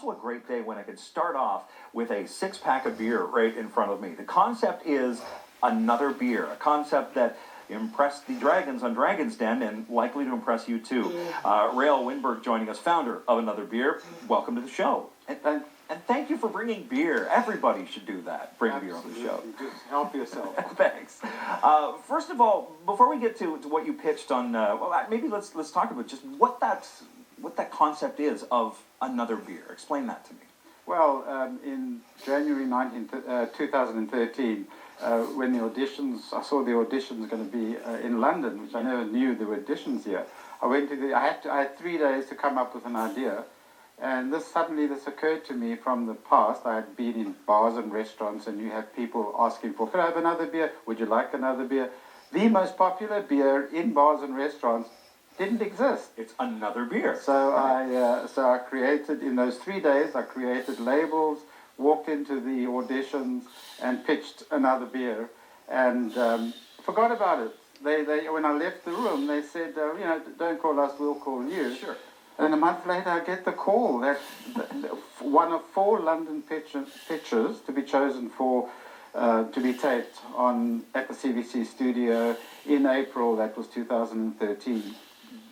also a great day when I could start off with a six-pack of beer right in front of me. The concept is another beer, a concept that impressed the Dragons on Dragon's Den and likely to impress you too. Rael Wienburg joining us, founder of Another Beer. Welcome to the show. And thank you for bringing beer. Everybody should do that. Bring beer on the show. Just help yourself. Thanks. First of all, before we get to what you pitched on, maybe let's talk about just what that concept is of Another Beer. Explain that to me. Well, in January 2013, when the auditions, I saw the auditions going to be in London, which I never knew there were auditions here. I had 3 days to come up with an idea, and suddenly this occurred to me from the past. I had been in bars and restaurants, and you had people asking for, could I have another beer? Would you like another beer? The most popular beer in bars and restaurants didn't exist. It's Another Beer. So I created, in those 3 days, I created labels, walked into the auditions and pitched Another Beer, and forgot about it. They when I left the room, they said, don't call us, we'll call you. Sure. And a month later, I get the call that one of 4 London pictures to be chosen for to be taped at the CBC studio in April. That was 2013.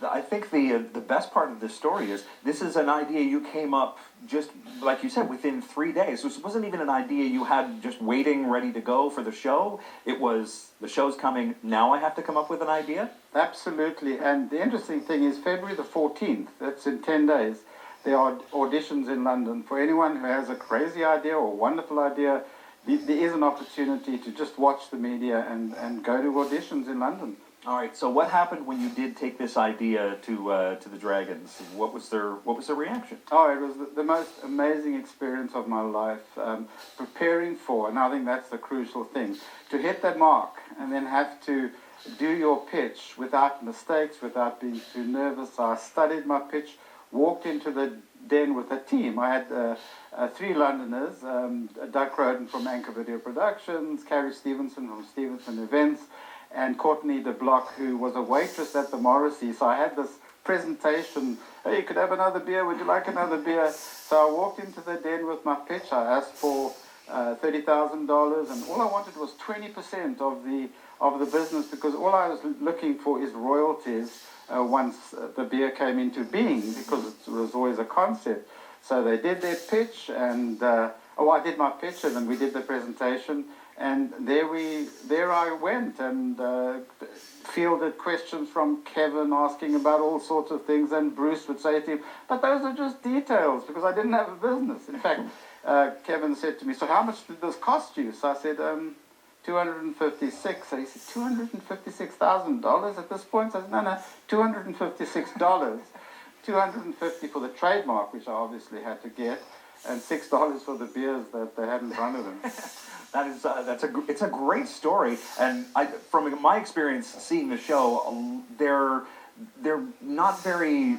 I think the best part of this story is this is an idea you came up just, like you said, within 3 days. This wasn't even an idea you had just waiting, ready to go for the show. It was, the show's coming, now I have to come up with an idea? Absolutely. And the interesting thing is February the 14th, that's in 10 days, there are auditions in London. For anyone who has a crazy idea or a wonderful idea, there is an opportunity to just watch the media and go to auditions in London. All right. So what happened when you did take this idea to the Dragons? What was their reaction? Oh, it was the most amazing experience of my life. Preparing for, and I think that's the crucial thing, to hit that mark and then have to do your pitch without mistakes, without being too nervous. So I studied my pitch, walked into the den with a team. I had 3 Londoners, Doug Croden from Anchor Video Productions, Carrie Stevenson from Stevenson Events, and Courtney de Block, who was a waitress at the Morrissey. So I had this presentation, hey, you could have another beer, would you like another beer? So I walked into the den with my pitch. I asked for $30,000, and all I wanted was 20% of the business, because all I was looking for is royalties once the beer came into being, because it was always a concept. So they did their pitch, and I did my pitch, and then we did the presentation. And there I went and fielded questions from Kevin asking about all sorts of things, and Bruce would say to him, but those are just details, because I didn't have a business. In fact, Kevin said to me, so how much did this cost you? So I said, $256. So he said, $256,000 at this point? So I said, no, $256. $250 for the trademark, which I obviously had to get, and $6 for the beers that they had in front of them. It's a great story, and from my experience seeing the show, they're not very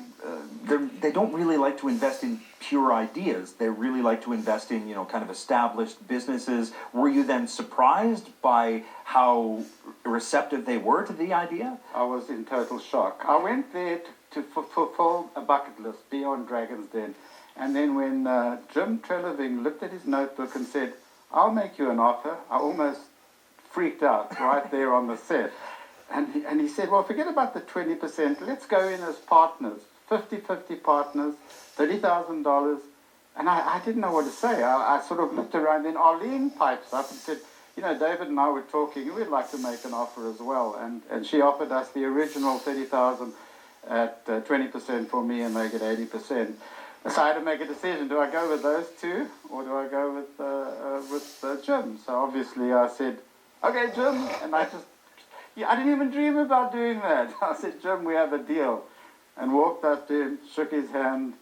they don't really like to invest in pure ideas. They really like to invest in kind of established businesses. Were you then surprised by how receptive they were to the idea? I was in total shock. I went there to fulfill a bucket list, be on Dragon's Den, and then when Jim Treleving looked at his notebook and said, I'll make you an offer, I almost freaked out right there on the set. And he said, well, forget about the 20%. Let's go in as partners, 50-50 partners, $30,000. And I didn't know what to say. I sort of looked around. Then Arlene pipes up and said, David and I were talking. We'd like to make an offer as well. And she offered us the original $30,000 at 20% for me, and they get 80%. So I had to make a decision. Do I go with those two, or do I go with Jim? So obviously I said, okay, Jim. And I didn't even dream about doing that. I said, Jim, we have a deal. And walked up to him, shook his hand,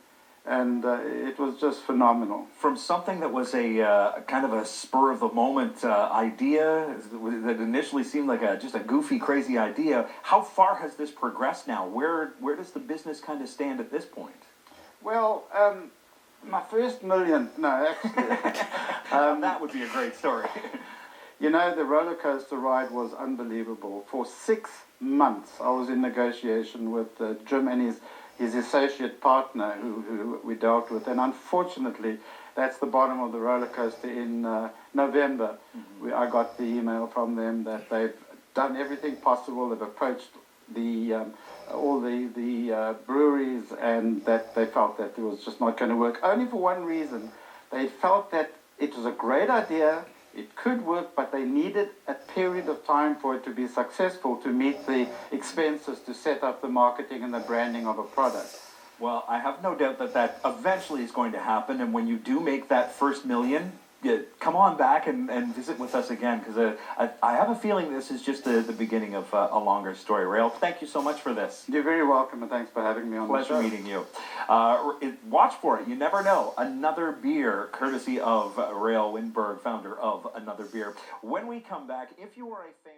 and it was just phenomenal. From something that was a kind of a spur-of-the-moment idea that initially seemed like just a goofy, crazy idea, how far has this progressed now? Where does the business kind of stand at this point? Well, my first million, no, actually. That would be a great story. The roller coaster ride was unbelievable. For 6 months, I was in negotiation with Jim and his associate partner who we dealt with. And unfortunately, that's the bottom of the roller coaster. In November, I got the email from them that they've done everything possible. They've approached all the breweries, and that they felt that it was just not going to work. Only for one reason. They felt that it was a great idea, it could work, but they needed a period of time for it to be successful, to meet the expenses to set up the marketing and the branding of a product. Well, I have no doubt that that eventually is going to happen, and when you do make that first million, come on back and visit with us again, because I have a feeling this is just the beginning of a longer story. Rael, thank you so much for this. You're very welcome, and thanks for having me on the show. Pleasure meeting you. Watch for it. You never know. Another beer, courtesy of Rael Wienburg, founder of Another Beer. When we come back, if you are a fan...